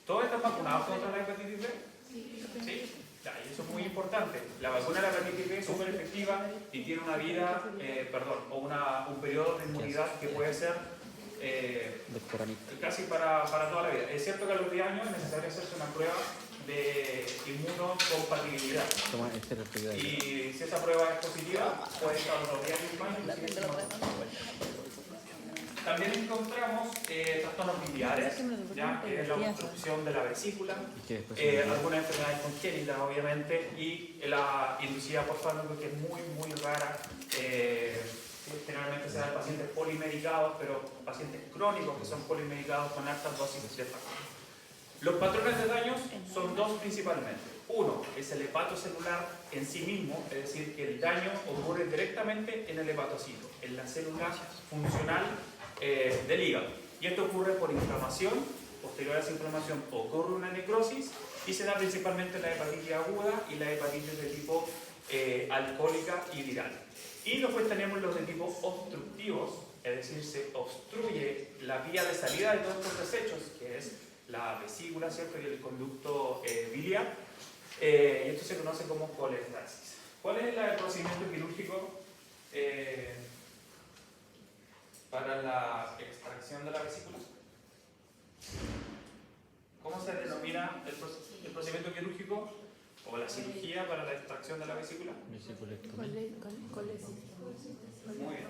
¿Todos están vacunados contra la hepatitis B? ¿Sí? Ya, y eso es muy importante. La vacuna de la hepatitis B es súper efectiva y tiene una vida, un periodo de inmunidad que puede ser casi para toda la vida. Es cierto que a los 10 años es necesario hacerse una prueba de inmunocompatibilidad. Y si esa prueba es positiva, puede estar a los 10 años más. También encontramos trastornos biliares, ¿ya? Que es la obstrucción de la vesícula, algunas enfermedades congénitas, obviamente, y la inducida por fármaco, que es muy rara. Generalmente se da en pacientes polimedicados, pero pacientes crónicos que son polimedicados con altas dosis de fármaco. Los patrones de daños son dos principalmente. Uno es el hepatocelular en sí mismo, es decir, que el daño ocurre directamente en el hepatocito, en la célula funcional del hígado. Y esto ocurre por inflamación, posterior a esa inflamación ocurre una necrosis y se da principalmente la hepatitis aguda y la hepatitis de tipo alcohólica y viral. Y después tenemos los de tipo obstructivos, es decir, se obstruye la vía de salida de todos estos desechos, que es la vesícula, ¿cierto? Y el conducto biliar, y esto se conoce como colestasis. ¿Cuál es el procedimiento quirúrgico para la extracción de la vesícula? ¿Cómo se denomina el procedimiento quirúrgico o la cirugía para la extracción de la vesícula? Muy bien.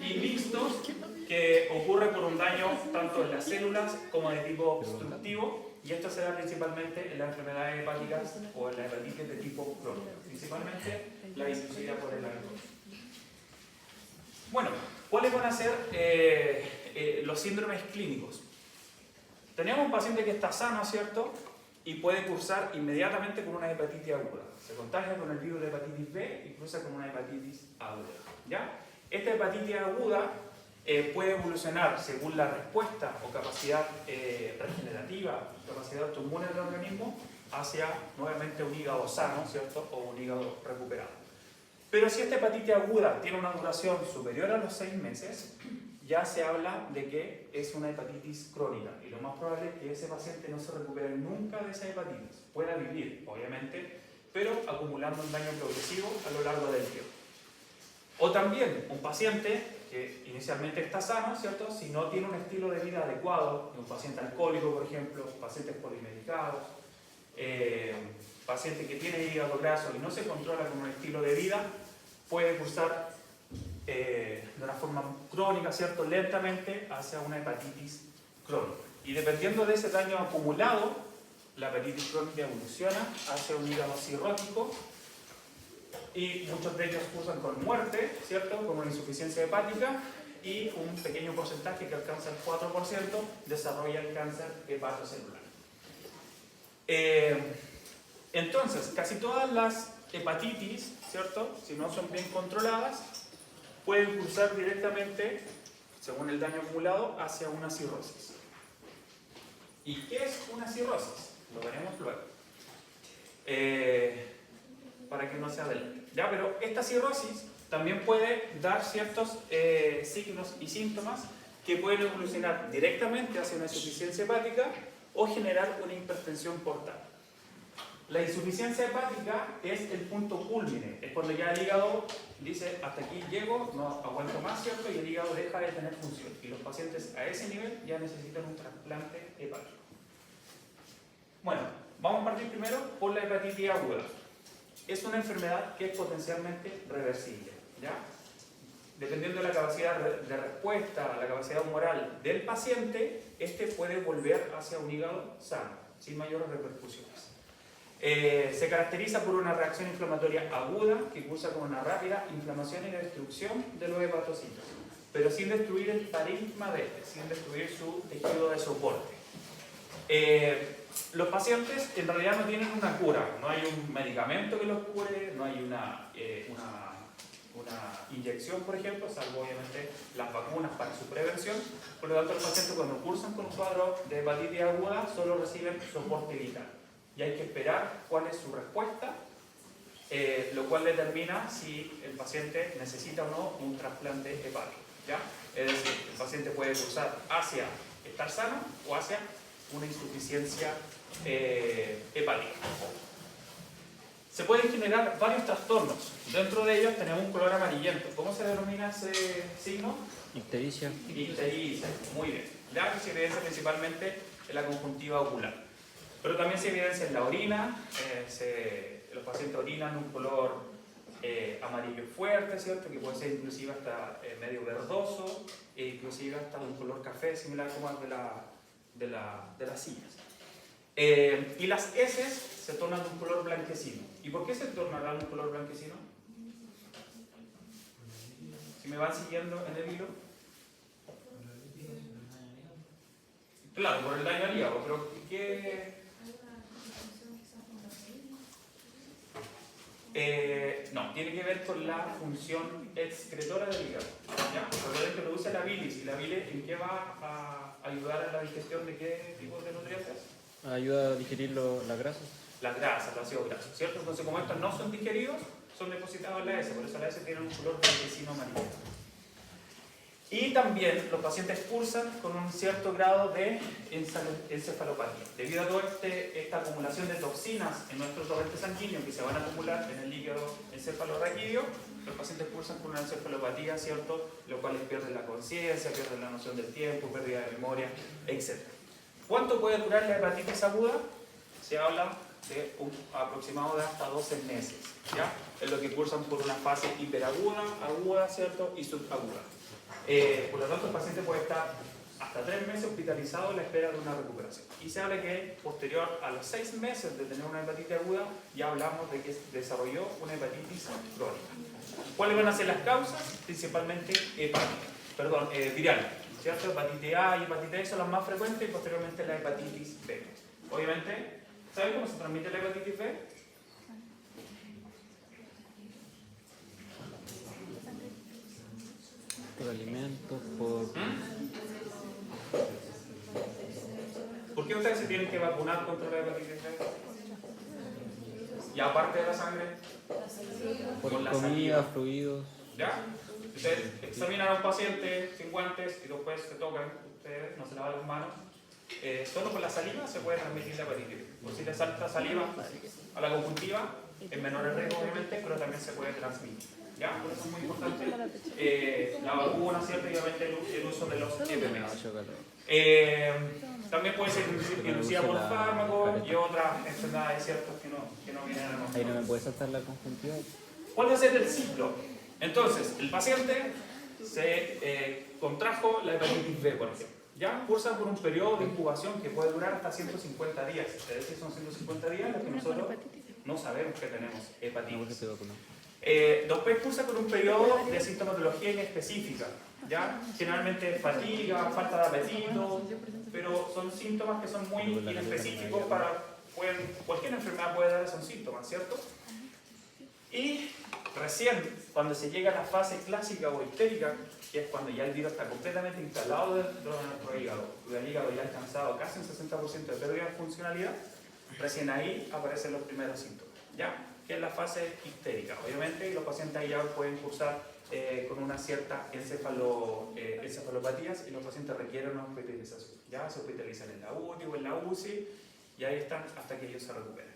Y mixtos, que ocurre por un daño tanto en las células como de tipo obstructivo, y esto se da principalmente en las enfermedades hepáticas o en la hepatitis de tipo crónico, principalmente la inducida por el alcohol. Bueno, ¿cuáles van a ser los síndromes clínicos? Tenemos un paciente que está sano, ¿cierto? Y puede cursar inmediatamente con una hepatitis aguda. Se contagia con el virus de hepatitis B y cruza con una hepatitis aguda, ¿ya? Esta hepatitis aguda puede evolucionar según la respuesta o capacidad regenerativa, capacidad autoinmune del organismo, hacia nuevamente un hígado sano, ¿cierto? O un hígado recuperado. Pero si esta hepatitis aguda tiene una duración superior a los 6 meses, ya se habla de que es una hepatitis crónica. Y lo más probable es que ese paciente no se recupere nunca de esa hepatitis. Pueda vivir, obviamente, pero acumulando un daño progresivo a lo largo del tiempo. O también un paciente que inicialmente está sano, ¿cierto? Si no tiene un estilo de vida adecuado, un paciente alcohólico, por ejemplo, pacientes polimedicados, paciente que tiene hígado graso y no se controla con un estilo de vida, puede cursar de una forma crónica, ¿cierto? Lentamente hacia una hepatitis crónica. Y dependiendo de ese daño acumulado, la hepatitis crónica evoluciona hacia un hígado cirrótico, y muchos de ellos cursan con muerte, ¿cierto? Con una insuficiencia hepática, y un pequeño porcentaje que alcanza el 4% desarrolla el cáncer hepatocelular. Entonces, casi todas las hepatitis, ¿cierto? Si no son bien controladas, pueden cursar directamente, según el daño acumulado, hacia una cirrosis. ¿Y qué es una cirrosis? Lo veremos luego. Para que no se adelante. ¿Ya? Pero esta cirrosis también puede dar ciertos signos y síntomas que pueden evolucionar directamente hacia una insuficiencia hepática o generar una hipertensión portal. La insuficiencia hepática es el punto cúlmine, es cuando ya el hígado dice hasta aquí llego, no aguanto más, ¿cierto? Y el hígado deja de tener función. Y los pacientes a ese nivel ya necesitan un trasplante hepático. Bueno, vamos a partir primero por la hepatitis aguda. Es una enfermedad que es potencialmente reversible, ¿ya? Dependiendo de la capacidad de respuesta, la capacidad humoral del paciente, este puede volver hacia un hígado sano, sin mayores repercusiones. Se caracteriza por una reacción inflamatoria aguda que cursa con una rápida inflamación y destrucción de los hepatocitos, pero sin destruir el parénquima de este, sin destruir su tejido de soporte. Los pacientes en realidad no tienen una cura, no hay un medicamento que los cure, no hay una inyección, por ejemplo, salvo obviamente las vacunas para su prevención. Por lo tanto, los pacientes cuando cursan con un cuadro de hepatitis aguda solo reciben soporte vital. Y hay que esperar cuál es su respuesta, lo cual determina si el paciente necesita o no un trasplante hepático, ¿ya? Es decir, el paciente puede cursar hacia estar sano o hacia una insuficiencia hepática. Se pueden generar varios trastornos. Dentro de ellos tenemos un color amarillento. ¿Cómo se denomina ese signo? Ictericia. Ictericia, muy bien. Ya se evidencia principalmente en la conjuntiva ocular. Pero también se evidencia en la orina. Los pacientes orinan un color amarillo fuerte, ¿cierto? Que puede ser inclusive hasta medio verdoso, e inclusive hasta un color café, similar como el de las sillas. Y las heces se tornan de un color blanquecino. ¿Y por qué se tornarán de un color blanquecino? Si me van siguiendo en el hilo. Claro, por el daño al hígado, pero ¿qué? No, tiene que ver con la función excretora del hígado. ¿Ya? Recuerden que produce la bilis. ¿Y la bilis en qué va a ayudar a la digestión de qué tipo de nutrientes? Ayuda a digerir las grasas. Las grasas, los ácidos grasos, ¿cierto? Entonces, como estos no son digeridos, son depositados en la heces, por eso la heces tiene un color blanquecino amarillo. Y también los pacientes cursan con un cierto grado de encefalopatía. Debido a toda esta acumulación de toxinas en nuestro torrente sanguíneo que se van a acumular en el líquido encefalorraquídeo, los pacientes cursan con una encefalopatía, ¿cierto? Los cuales pierden la conciencia, pierden la noción del tiempo, pérdida de memoria, etc. ¿Cuánto puede durar la hepatitis aguda? Se habla de un aproximado de hasta 12 meses, ¿ya? Es lo que cursan por una fase hiperaguda, aguda, ¿cierto? Y subaguda. Por lo tanto, el paciente puede estar hasta 3 meses hospitalizado en la espera de una recuperación. Y se habla que posterior a los 6 meses de tener una hepatitis aguda, ya hablamos de que desarrolló una hepatitis crónica. ¿Cuáles van a ser las causas? Principalmente virales, ¿cierto? Hepatitis A y hepatitis E son las más frecuentes y posteriormente la hepatitis B. Obviamente, ¿saben cómo se transmite la hepatitis B? Por alimentos, por... ¿Por qué ustedes se tienen que vacunar contra la hepatitis B? Y aparte de la sangre, por con la comida, saliva. fluidos. ¿Ya? Ustedes examinan a un paciente sin guantes y después se tocan, ustedes no se lavan las manos. Solo con la saliva se puede transmitir la hepatitis B. O si le salta saliva a la conjuntiva, en menores riesgos obviamente, pero también se puede transmitir. ¿Ya? Por eso es muy importante la vacuna, ¿cierto? Y obviamente el uso de los EPMs. También puede ser inducida por fármacos y otras enfermedades, ¿cierto? Que no vienen a nosotros. Ahí no me puede saltar la conjuntiva. ¿Cuál va a ser el ciclo? Entonces, el paciente se contrajo la hepatitis B, por ejemplo. Ya cursa por un periodo de incubación que puede durar hasta 150 días. Es decir, son 150 días en los que nosotros no sabemos que tenemos hepatitis. Después cursa por un periodo de sintomatología inespecífica. ¿Ya? Generalmente fatiga, falta de apetito, pero son síntomas que son muy inespecíficos cualquier enfermedad puede dar esos síntomas, ¿cierto? Y recién, cuando se llega a la fase clásica o ictérica, que es cuando ya el virus está completamente instalado dentro de nuestro hígado, y el hígado ya ha alcanzado casi un 60% de pérdida de funcionalidad, recién ahí aparecen los primeros síntomas, ¿ya? Que es la fase ictérica. Obviamente, los pacientes ahí ya pueden cursar con una cierta encefalopatías y los pacientes requieren una hospitalización. Ya se hospitalizan en la UTI o en la UCI y ahí están hasta que ellos se recuperen.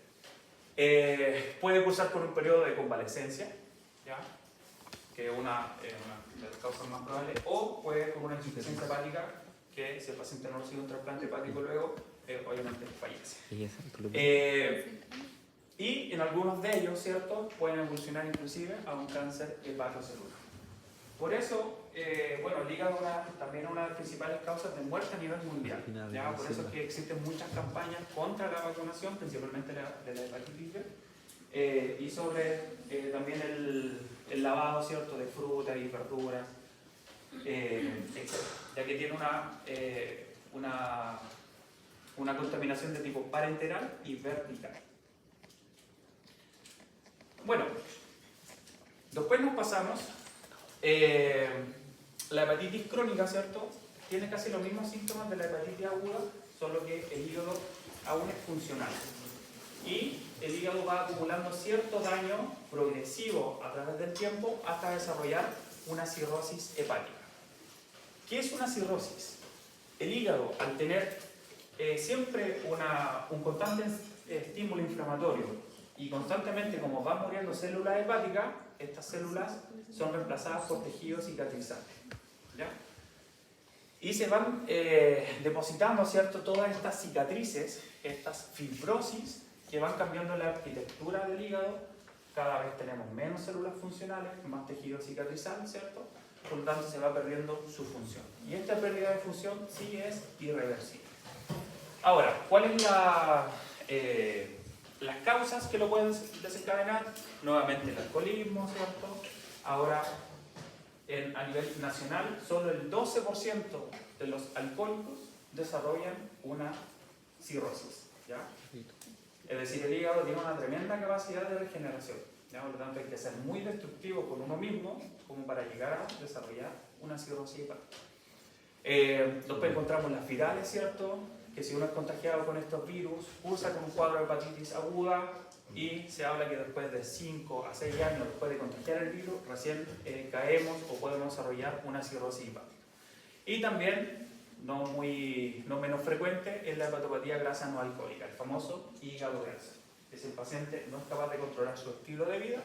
Puede cursar con un periodo de convalescencia, ¿ya? Que es una de las causas más probables, o puede con una insuficiencia hepática, que si el paciente no recibe un trasplante hepático luego, obviamente fallece. Y en algunos de ellos, ¿cierto?, pueden evolucionar inclusive a un cáncer hepatocelular. Por eso, bueno, el hígado también es una de las principales causas de muerte a nivel mundial. ¿Ya? Por eso es que existen muchas campañas contra la vacunación, principalmente de la hepatitis B, y sobre también el lavado, ¿cierto?, de frutas y verduras, etc. Ya que tiene una contaminación de tipo parenteral y vertical. Bueno, después nos pasamos, la hepatitis crónica, ¿cierto? Tiene casi los mismos síntomas de la hepatitis aguda, solo que el hígado aún es funcional. Y el hígado va acumulando cierto daño progresivo a través del tiempo hasta desarrollar una cirrosis hepática. ¿Qué es una cirrosis? El hígado, al tener siempre un constante estímulo inflamatorio y constantemente como van muriendo células hepáticas, estas células son reemplazadas por tejido cicatrizante, ¿ya? Y se van depositando, ¿cierto?, todas estas cicatrices, estas fibrosis, que van cambiando la arquitectura del hígado. Cada vez tenemos menos células funcionales, más tejido cicatrizal, ¿cierto? Por lo tanto, se va perdiendo su función. Y esta pérdida de función sí es irreversible. Ahora, ¿cuáles son las causas que lo pueden desencadenar? Nuevamente el alcoholismo, ¿cierto? Ahora, a nivel nacional, solo el 12% de los alcohólicos desarrollan una cirrosis, ¿ya? Es decir, el hígado tiene una tremenda capacidad de regeneración, ¿ya? Por lo tanto, hay que ser muy destructivo con uno mismo como para llegar a desarrollar una cirrosis hepática. Después encontramos las virales, ¿cierto? Que si uno es contagiado con estos virus, cursa con un cuadro de hepatitis aguda y se habla que después de 5 a 6 años después de contagiar el virus, recién caemos o podemos desarrollar una cirrosis hepática. Y también, no menos frecuente, es la hepatopatía grasa no alcohólica, el famoso hígado graso. Es el paciente no es capaz de controlar su estilo de vida,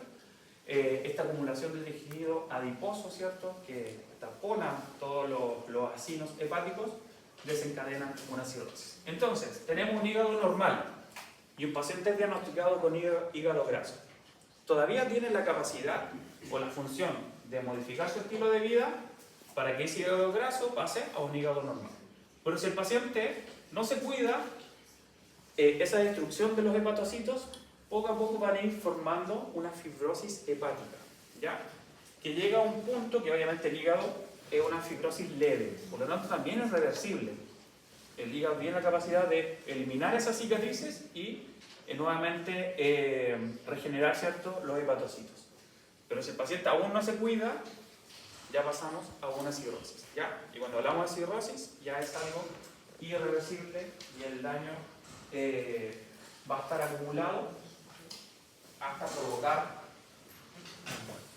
esta acumulación de tejido adiposo, ¿cierto?, que tapona todos los acinos hepáticos, desencadenan una cirrosis. Entonces, tenemos un hígado normal y un paciente diagnosticado con hígado graso. Todavía tiene la capacidad o la función de modificar su estilo de vida para que ese hígado graso pase a un hígado normal. Pero si el paciente no se cuida, esa destrucción de los hepatocitos poco a poco van a ir formando una fibrosis hepática, ¿ya? Que llega a un punto que obviamente el hígado es una fibrosis leve, por lo tanto también es reversible. El hígado tiene la capacidad de eliminar esas cicatrices y nuevamente regenerar, ¿cierto?, los hepatocitos. Pero si el paciente aún no se cuida, ya pasamos a una cirrosis, ¿ya? Y cuando hablamos de cirrosis, ya es algo irreversible y el daño va a estar acumulado hasta provocar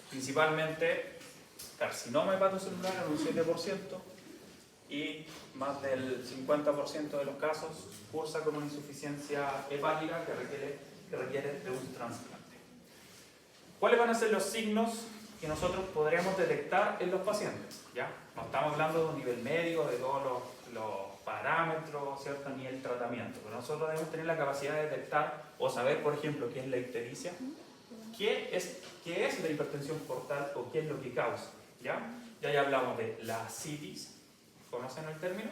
principalmente carcinoma hepatocelular en un 7% y más del 50% de los casos cursa con una insuficiencia hepática que requiere de un trasplante. ¿Cuáles van a ser los signos que nosotros podremos detectar en los pacientes? ¿Ya? No estamos hablando de un nivel medio, de todos los parámetros, ¿cierto?, ni el tratamiento, pero nosotros debemos tener la capacidad de detectar o saber, por ejemplo, qué es la ictericia, qué es la hipertensión portal o qué es lo que causa, ¿ya? Ya hablamos de la ascitis, ¿conocen el término?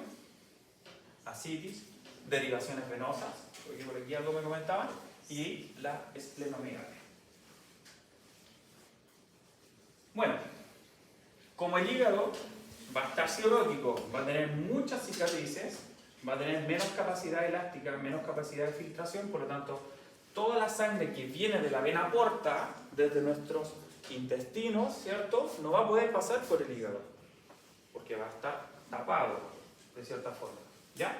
Ascitis, derivaciones venosas, porque por aquí algo me comentaban, y la esplenomegalia. Bueno, como el hígado va a estar cirrótico, va a tener muchas cicatrices, va a tener menos capacidad elástica, menos capacidad de filtración, por lo tanto, toda la sangre que viene de la vena porta, desde nuestros intestinos, ¿cierto?, no va a poder pasar por el hígado, porque va a estar tapado, de cierta forma, ¿ya?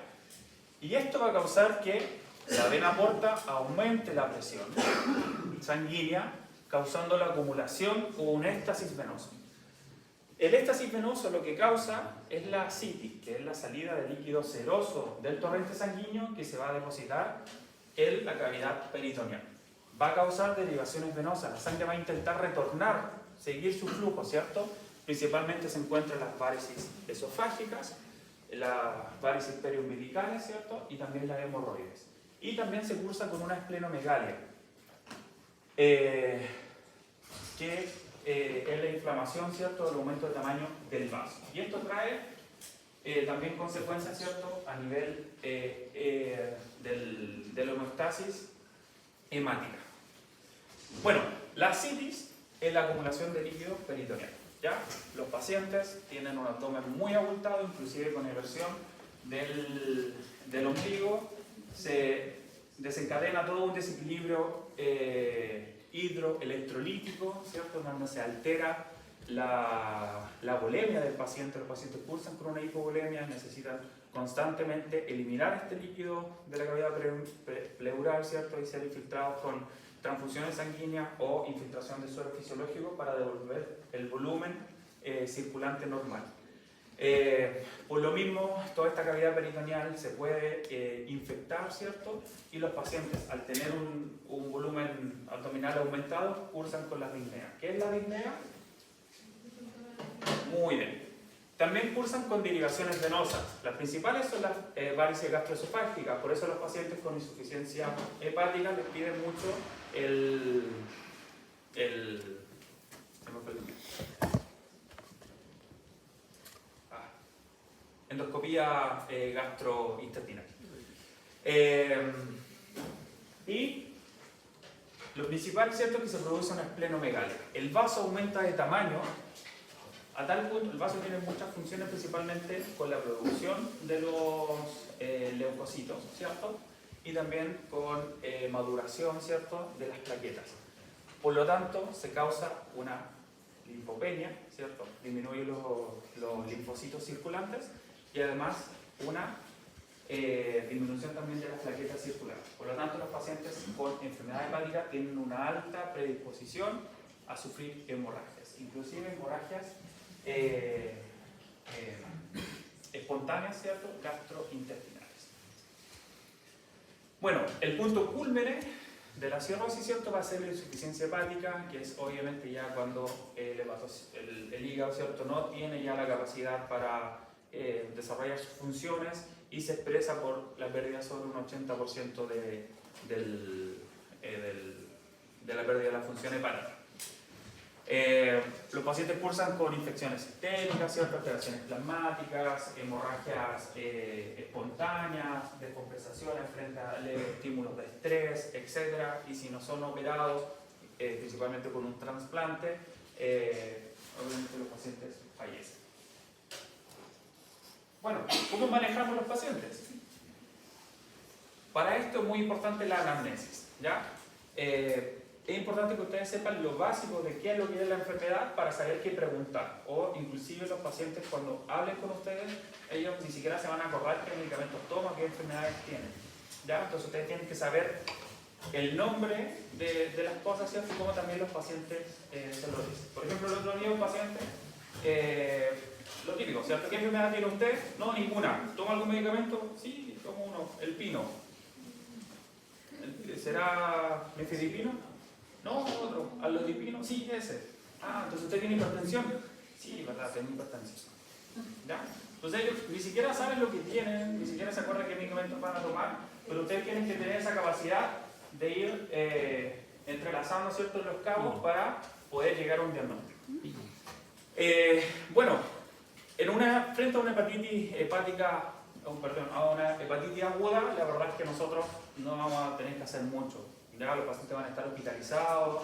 Y esto va a causar que la vena porta aumente la presión sanguínea, causando la acumulación o un éxtasis venoso. El éxtasis venoso lo que causa es la ascitis, que es la salida de líquido seroso del torrente sanguíneo que se va a depositar en la cavidad peritoneal. Va a causar derivaciones venosas, la sangre va a intentar retornar, seguir su flujo, ¿cierto? Principalmente se encuentran las varices esofágicas, las varices periumbilicales, ¿cierto?, y también las hemorroides. Y también se cursa con una esplenomegalia, que es la inflamación, ¿cierto?, del aumento de tamaño del vaso. Y esto trae también consecuencias, ¿cierto?, a nivel de la homeostasis hemática. Bueno, la ascitis es la acumulación de líquido peritoneal, ¿ya? Los pacientes tienen un abdomen muy abultado, inclusive con inversión del ombligo, se desencadena todo un desequilibrio hidroelectrolítico, ¿cierto?, donde se altera la volemia del paciente. Los pacientes cursan con una hipovolemia, necesitan constantemente eliminar este líquido de la cavidad pleural, ¿cierto?, y ser infiltrados con transfusiones sanguíneas o infiltración de suero fisiológico para devolver el volumen circulante normal. Por lo mismo, toda esta cavidad peritoneal se puede infectar, ¿cierto? Y los pacientes, al tener un volumen abdominal aumentado, cursan con la disnea. ¿Qué es la disnea? Muy bien. También cursan con derivaciones venosas. Las principales son las varices gastroesofágicas, por eso los pacientes con insuficiencia hepática les piden mucho endoscopía gastrointestinal. Y lo principal, ¿cierto?, es que se produce una esplenomegalia. El vaso aumenta de tamaño a tal punto, el vaso tiene muchas funciones, principalmente con la producción de los leucocitos, ¿cierto? Y también con maduración, ¿cierto?, de las plaquetas. Por lo tanto, se causa una linfopenia, ¿cierto? Disminuye los linfocitos circulantes y además una disminución también de las plaquetas circulares. Por lo tanto, los pacientes con enfermedad hepática tienen una alta predisposición a sufrir hemorragias, inclusive hemorragias espontáneas, ¿cierto?, gastrointestinales. Bueno, el punto cúlmine de la cirrosis, ¿cierto?, va a ser la insuficiencia hepática, que es obviamente ya cuando el hígado, ¿cierto?, no tiene ya la capacidad para desarrollar sus funciones y se expresa por la pérdida sobre un 80% de la pérdida de la función hepática. Los pacientes cursan con infecciones sistémicas, ¿cierto?, alteraciones plasmáticas, hemorragias espontáneas, descompensaciones frente a leves estímulos de estrés, etc. Y si no son operados, principalmente con un trasplante, obviamente los pacientes fallecen. Bueno, ¿cómo manejamos los pacientes? Para esto es muy importante la anamnesis, ¿ya? Es importante que ustedes sepan lo básico de qué es lo que es la enfermedad para saber qué preguntar. O inclusive los pacientes, cuando hablen con ustedes, ellos ni siquiera se van a acordar qué medicamentos toman, qué enfermedades tienen, ¿ya? Entonces ustedes tienen que saber el nombre de las cosas, ¿cierto? Y cómo también los pacientes se lo dicen. Por ejemplo, el otro día un paciente, lo típico, ¿cierto? ¿Qué enfermedad tiene usted? No, ninguna. ¿Toma algún medicamento? Sí, tomo uno, el pino. ¿Será mefedipino? No, otro. ¿Alodipino? Sí, ese. Ah, entonces usted tiene hipertensión. Sí, verdad, tengo hipertensión. ¿Ya? Entonces ellos ni siquiera saben lo que tienen, ni siquiera se acuerdan qué medicamentos van a tomar, pero ustedes tienen que tener esa capacidad de ir entrelazando, ¿cierto?, los cabos para poder llegar a un diagnóstico. Bueno, frente a una hepatitis hepática, a una hepatitis aguda, la verdad es que nosotros no vamos a tener que hacer mucho. Ya los pacientes van a estar hospitalizados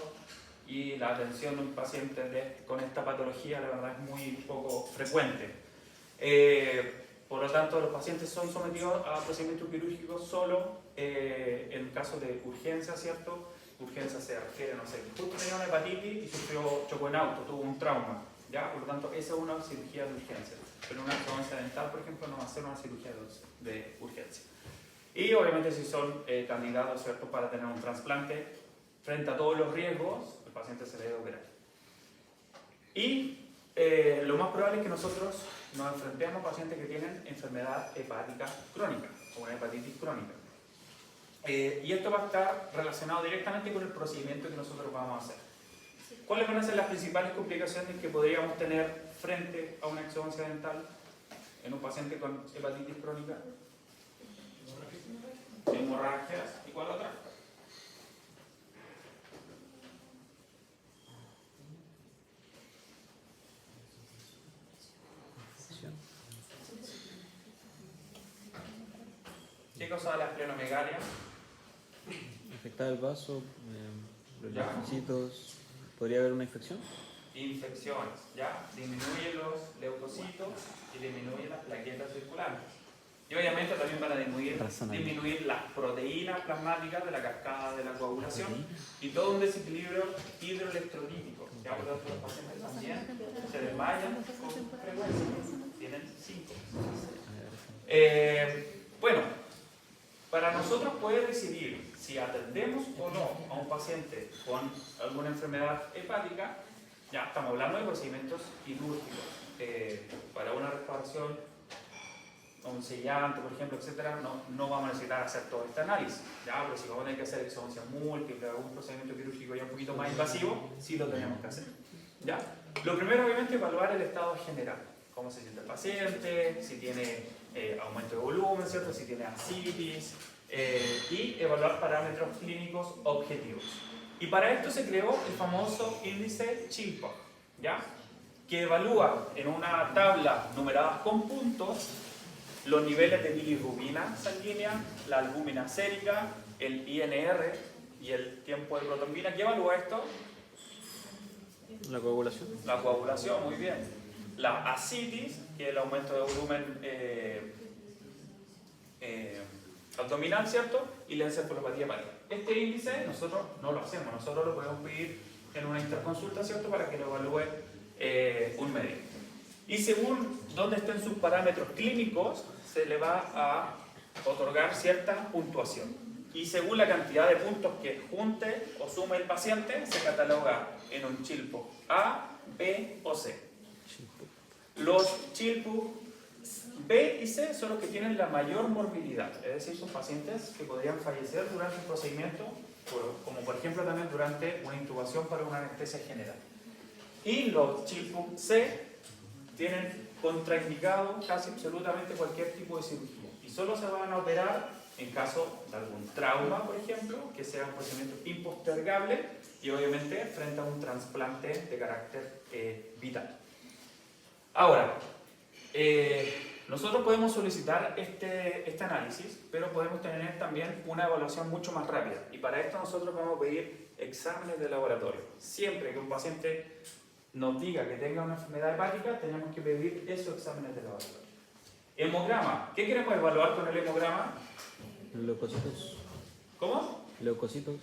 y la atención de un paciente con esta patología, la verdad, es muy poco frecuente. Por lo tanto, los pacientes son sometidos a procedimientos quirúrgicos solo en caso de urgencia, ¿cierto? Urgencia se refiere, no sé, justo tenía una hepatitis y chocó en auto, tuvo un trauma, ¿ya? Por lo tanto, esa es una cirugía de urgencia. Pero una ortodoncia dental, por ejemplo, no va a ser una cirugía de urgencia. Y obviamente si son candidatos, ¿cierto?, para tener un trasplante, frente a todos los riesgos, el paciente se debe operar. Y lo más probable es que nosotros nos enfrentemos a pacientes que tienen enfermedad hepática crónica, o una hepatitis crónica. Y esto va a estar relacionado directamente con el procedimiento que nosotros vamos a hacer. ¿Cuáles van a ser las principales complicaciones que podríamos tener frente a una exodoncia dental en un paciente con hepatitis crónica? Hemorragias. ¿Y cuál otra? ¿Qué cosa de la esplenomegalia? Afectar el vaso, los leucocitos. ¿Podría haber una infección? Infecciones, ¿ya? Disminuye los leucocitos y disminuye las plaquetas circulantes. Y obviamente también van a disminuir las proteínas plasmáticas de la cascada de la coagulación y todo un desequilibrio hidroelectrolítico. Ya por lo tanto, los pacientes también se desmayan con frecuencia, tienen síntomas. Bueno, para nosotros poder decidir si atendemos o no a un paciente con alguna enfermedad hepática, ya estamos hablando de procedimientos quirúrgicos. para una restauración, un sellante, por ejemplo, etcétera, no vamos a necesitar hacer todo este análisis, ¿ya? Pero si vamos a tener que hacer exomancia múltiple, algún procedimiento quirúrgico ya un poquito más invasivo, sí lo tenemos que hacer, ¿ya? Lo primero, obviamente, es evaluar el estado general, cómo se siente el paciente, si tiene aumento de volumen, ¿cierto? Si tiene ascitis, y evaluar parámetros clínicos objetivos. Y para esto se creó el famoso índice Chilpop, ¿ya? Que evalúa en una tabla numerada con puntos los niveles de bilirrubina sanguínea, la albúmina sérica, el INR y el tiempo de protrombina. ¿Qué evalúa esto? La coagulación. La coagulación, muy bien. La ascitis, que es el aumento de volumen abdominal, ¿cierto? Y la encefalopatía hepática. Este índice nosotros no lo hacemos, nosotros lo podemos pedir en una interconsulta, ¿cierto? Para que lo evalúe un médico. Y según dónde estén sus parámetros clínicos, se le va a otorgar cierta puntuación. Y según la cantidad de puntos que junte o sume el paciente, se cataloga en un Chilpop A, B o C. Los Chilpop B y C son los que tienen la mayor morbilidad, es decir, son pacientes que podrían fallecer durante un procedimiento, como por ejemplo también durante una intubación para una anestesia general. Y los Chilpop C tienen contraindicado casi absolutamente cualquier tipo de cirugía y solo se van a operar en caso de algún trauma, por ejemplo, que sea un procedimiento impostergable y obviamente frente a un trasplante de carácter vital. Ahora, nosotros podemos solicitar este análisis, pero podemos tener también una evaluación mucho más rápida y para esto nosotros vamos a pedir exámenes de laboratorio. Siempre que un paciente nos diga que tenga una enfermedad hepática, tenemos que pedir esos exámenes de laboratorio. Hemograma. ¿Qué queremos evaluar con el hemograma? Leucocitos. ¿Cómo? Leucocitos.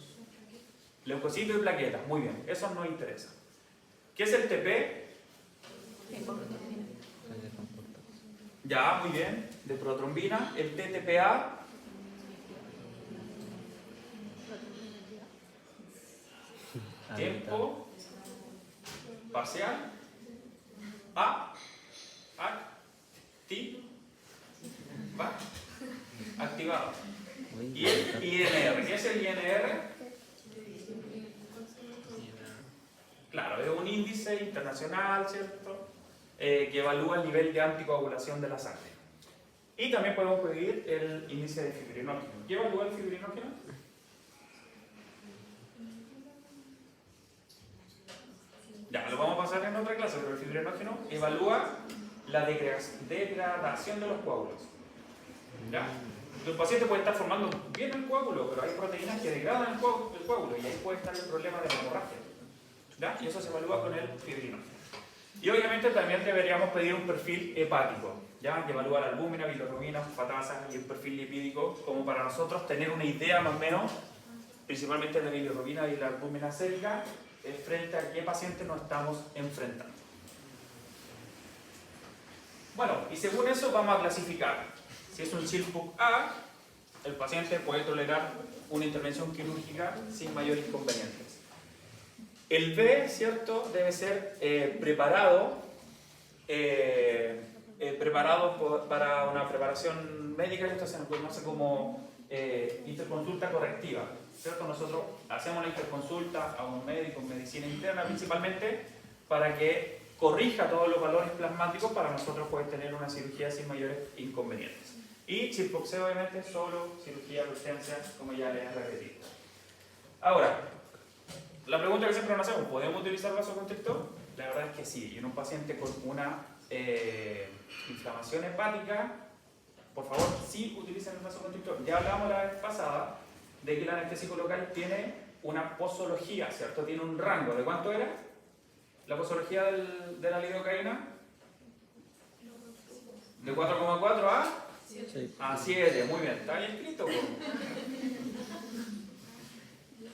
Leucocitos y plaquetas. Muy bien, eso nos interesa. ¿Qué es el TP? Ya, muy bien. De protrombina. El TTPA. Tiempo parcial. Activado. Y el INR. ¿Qué es el INR? Claro, es un índice internacional, ¿cierto? Que evalúa el nivel de anticoagulación de la sangre. Y también podemos pedir el índice de fibrinógeno. ¿Qué evalúa el fibrinógeno? Ya, lo vamos a pasar en otra clase, pero el fibrinógeno evalúa la degradación de los coágulos. ¿Ya? El paciente puede estar formando bien el coágulo, pero hay proteínas que degradan el coágulo y ahí puede estar el problema de la hemorragia. ¿Ya? Y eso se evalúa con el fibrinógeno. Y obviamente también deberíamos pedir un perfil hepático, ¿ya? Que evalúa la albúmina, bilirrubina, fosfatasa y el perfil lipídico, como para nosotros tener una idea más o menos, principalmente de la bilirrubina y la albúmina sérica, frente a qué paciente nos estamos enfrentando. Bueno, y según eso vamos a clasificar. Si es un Chilpop A, el paciente puede tolerar una intervención quirúrgica sin mayor inconvenientes. El B, ¿cierto?, debe ser preparado para una preparación médica, y esto se nos conoce como interconsulta correctiva, ¿cierto? Nosotros hacemos la interconsulta a un médico en medicina interna principalmente para que corrija todos los valores plasmáticos para nosotros poder tener una cirugía sin mayores inconvenientes. Y Chilpop C, obviamente, solo cirugía de urgencia, como ya les he repetido. Ahora, la pregunta que siempre nos hacemos, ¿podemos utilizar vasoconstrictor? La verdad es que sí. Y en un paciente con una inflamación hepática, por favor, sí utilicen el vasoconstrictor. Ya hablamos la vez pasada de que el anestésico local tiene una posología, ¿cierto? Tiene un rango. ¿De cuánto era? La posología de la lidocaína. De 4,4 a 7. Muy bien. ¿Está bien escrito?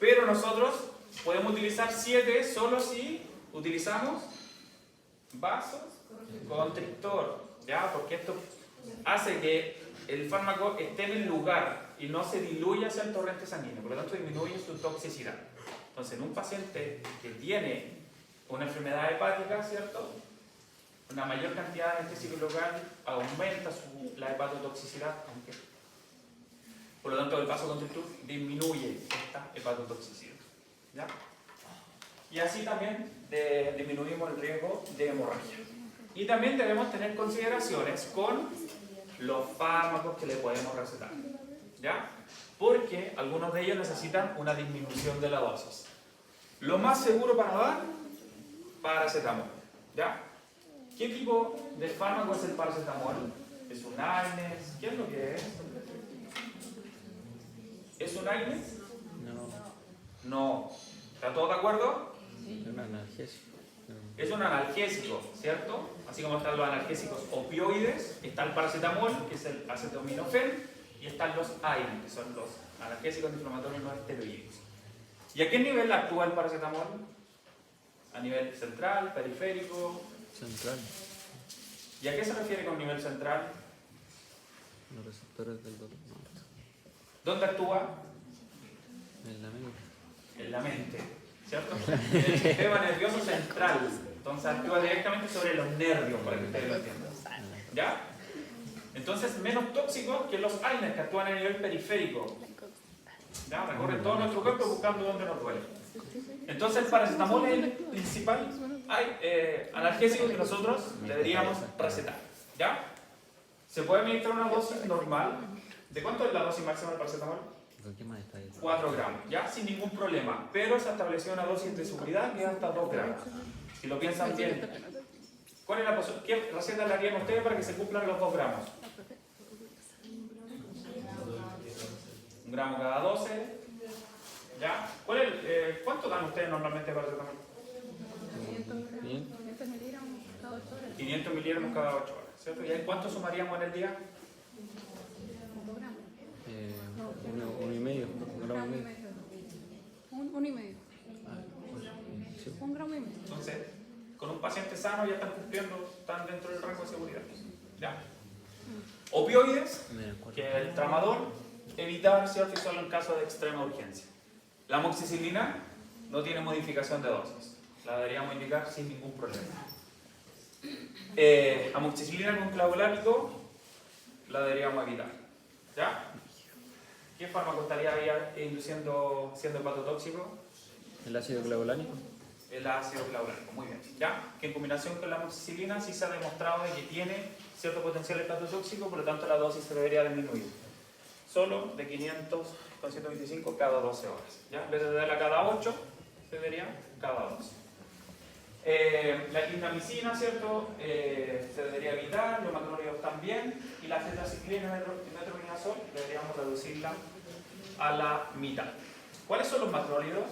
Pero nosotros podemos utilizar 7 solo si utilizamos vasoconstrictor, ¿ya? Porque esto hace que el fármaco esté en el lugar y no se diluya hacia el torrente sanguíneo, por lo tanto disminuye su toxicidad. Entonces, en un paciente que tiene una enfermedad hepática, ¿cierto? una mayor cantidad de anestésico local aumenta la hepatotoxicidad, aunque por lo tanto el vasoconstrictor disminuye esta hepatotoxicidad. ¿Ya? Y así también disminuimos el riesgo de hemorragia. Y también debemos tener consideraciones con los fármacos que le podemos recetar. ¿Ya? Porque algunos de ellos necesitan una disminución de la dosis. Lo más seguro para dar, paracetamol. ¿Ya? ¿Qué tipo de fármaco es el paracetamol? ¿Es un AINES? ¿Qué es lo que es? ¿Es un AINES? No, No. ¿Está todo de acuerdo? es un analgésico. Es un analgésico, ¿cierto? Así como están los analgésicos opioides, está el paracetamol, que es el acetaminofén, y están los AINES, que son los analgésicos antiinflamatorios no esteroides. ¿Y a qué nivel actúa el paracetamol? ¿A nivel central, periférico? Central, ¿Y a qué se refiere con nivel central? los receptores del dolor. No, ¿Dónde actúa? en la mente. En la mente, ¿cierto? En el sistema nervioso central. Entonces actúa directamente sobre los nervios, para que ustedes lo entiendan. ¿Ya? Entonces, menos tóxicos que los AINES que actúan a nivel periférico. ¿Ya? Recorren todo nuestro cuerpo buscando dónde nos duele. Entonces, el paracetamol es el principal analgésico que nosotros deberíamos recetar. ¿Ya? Se puede administrar una dosis normal. ¿De cuánto es la dosis máxima del paracetamol? ¿Con qué más está ahí? 4 gramos, ya sin ningún problema. Pero se estableció una dosis de seguridad que es hasta 2 gramos. Si lo piensan bien, ¿cuál es la ¿qué receta le harían ustedes para que se cumplan los 2 gramos? 1 gramo cada 12. ¿Ya? ¿Cuánto dan ustedes normalmente para paracetamol? 500 miligramos cada 8 horas. ¿Cierto? ¿Y cuánto sumaríamos en el día? 1,5 gramos. 1,5. Sí. 1 gramo y medio. Entonces, con un paciente sano ya están cumpliendo, están dentro del rango de seguridad. ¿Ya? Opioides, Mira, 4. que es el tramadol, evitar, ¿cierto? Y solo en caso de extrema urgencia. La amoxicilina no tiene modificación de dosis. La deberíamos indicar sin ningún problema. Amoxicilina con clavulánico la deberíamos evitar. ¿Ya? ¿Qué fármaco estaría ahí siendo hepatotóxico? ¿El ácido clavulánico? El ácido clavulánico, muy bien. ¿Ya? Que en combinación con la amoxicilina sí se ha demostrado de que tiene cierto potencial hepatotóxico, por lo tanto la dosis se debería disminuir. Solo de 500 con 125 cada 12 horas. ¿Ya? En vez de darla cada 8, se debería cada 12. La clindamicina, ¿cierto? Se debería evitar, los macrólidos también, y la tetraciclina y metronidazol deberíamos reducirla a la mitad. ¿Cuáles son los macrólidos?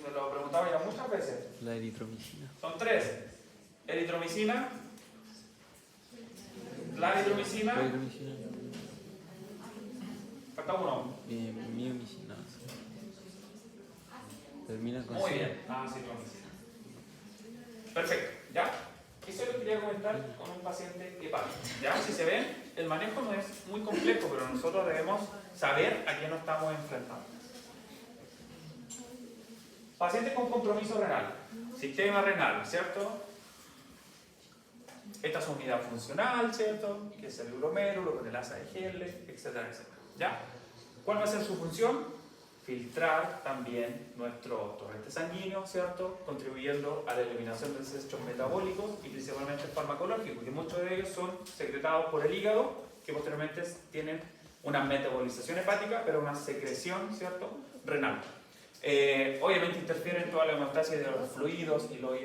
Me lo preguntaba ya muchas veces. La eritromicina. Son 3. Eritromicina, la eritromicina, La eritromicina. falta uno. Miomicina. Termina con Muy C. bien. Acitromicina. Perfecto. ¿Ya? Eso lo quería comentar con un paciente hepático. ¿Ya? Si se ven, el manejo no es muy complejo, pero nosotros debemos saber a qué nos estamos enfrentando. Paciente con compromiso renal. Sistema renal, ¿cierto? Esta es una unidad funcional, ¿cierto? Que es el glomérulo con el asa de Henle, etcétera, etcétera. ¿Ya? ¿Cuál va a ser su función? Filtrar también nuestro torrente sanguíneo, ¿cierto? Contribuyendo a la eliminación de desechos metabólicos y principalmente farmacológicos, que muchos de ellos son secretados por el hígado, que posteriormente tienen una metabolización hepática, pero una secreción, ¿cierto? Renal. Obviamente interfieren en toda la homeostasis de los fluidos y los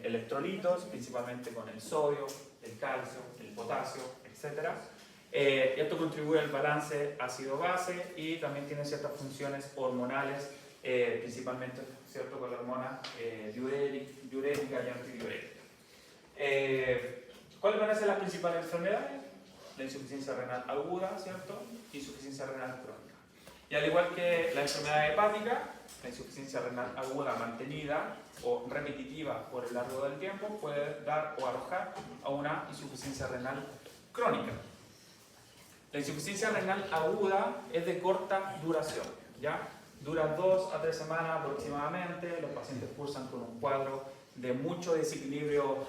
electrolitos, principalmente con el sodio, el calcio, el potasio, etc. Esto contribuye al balance ácido-base y también tiene ciertas funciones hormonales, principalmente, ¿cierto?, con la hormona diurética y antidiurética. ¿Cuáles van a ser las principales enfermedades? La insuficiencia renal aguda, ¿cierto?, insuficiencia renal crónica. Y al igual que la enfermedad hepática, la insuficiencia renal aguda mantenida o repetitiva por el largo del tiempo puede dar o arrojar a una insuficiencia renal crónica. La insuficiencia renal aguda es de corta duración, ¿ya? Dura 2 a 3 semanas aproximadamente, los pacientes cursan con un cuadro de mucho desequilibrio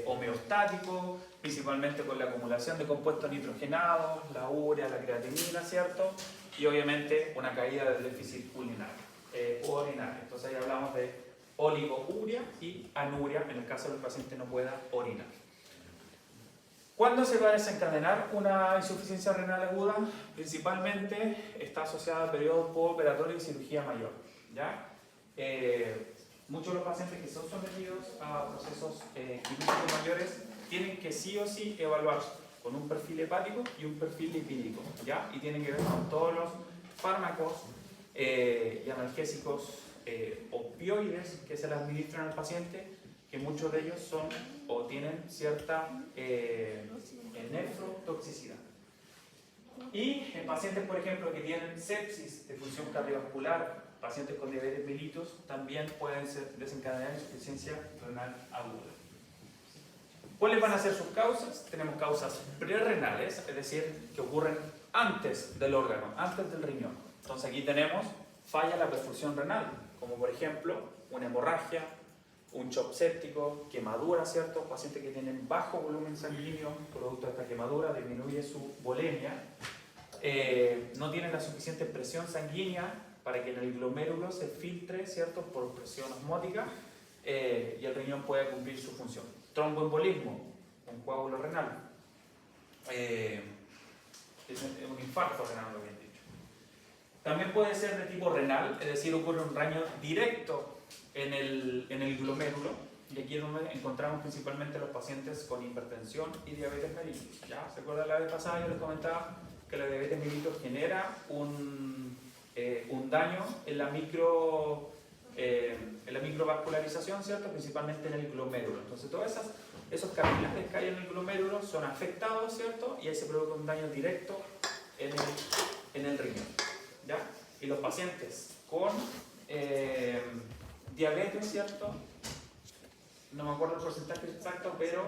homeostático, principalmente con la acumulación de compuestos nitrogenados, la urea, la creatinina, ¿cierto? Y obviamente una caída del déficit urinario. Entonces ahí hablamos de oligouria y anuria en el caso del paciente no pueda orinar. ¿Cuándo se va a desencadenar una insuficiencia renal aguda? Principalmente está asociada a periodos postoperatorio y cirugía mayor, ¿ya? Muchos de los pacientes que son sometidos a procesos quirúrgicos mayores tienen que sí o sí evaluarse con un perfil hepático y un perfil lipídico, ¿ya? Y tienen que ver con todos los fármacos y analgésicos opioides que se le administran al paciente, que muchos de ellos son o tienen cierta nefrotoxicidad. Y en pacientes, por ejemplo, que tienen sepsis de función cardiovascular, pacientes con diabetes mellitus, también pueden desencadenar insuficiencia renal aguda. ¿Cuáles van a ser sus causas? Tenemos causas prerrenales, es decir, que ocurren antes del órgano, antes del riñón. Entonces aquí tenemos falla en la perfusión renal, como por ejemplo una hemorragia, un shock séptico, quemadura, ¿cierto? Pacientes que tienen bajo volumen sanguíneo, producto de esta quemadura, disminuye su volemia, no tienen la suficiente presión sanguínea para que en el glomérulo se filtre, ¿cierto? Por presión osmótica y el riñón pueda cumplir su función. Tromboembolismo, un coágulo renal, es un infarto renal, lo bien dicho. También puede ser de tipo renal, es decir, ocurre un daño directo en el glomérulo, y aquí es donde encontramos principalmente los pacientes con hipertensión y diabetes mellitus. ¿Ya? ¿Se acuerdan la vez pasada? Yo les comentaba que la diabetes mellitus genera un daño en la microvascularización, ¿cierto? Principalmente en el glomérulo. Entonces todos esos capilares que hay en el glomérulo son afectados, ¿cierto? Y ahí se provoca un daño directo en el riñón, ¿ya? Y los pacientes con diabetes, ¿cierto? No me acuerdo el porcentaje exacto, pero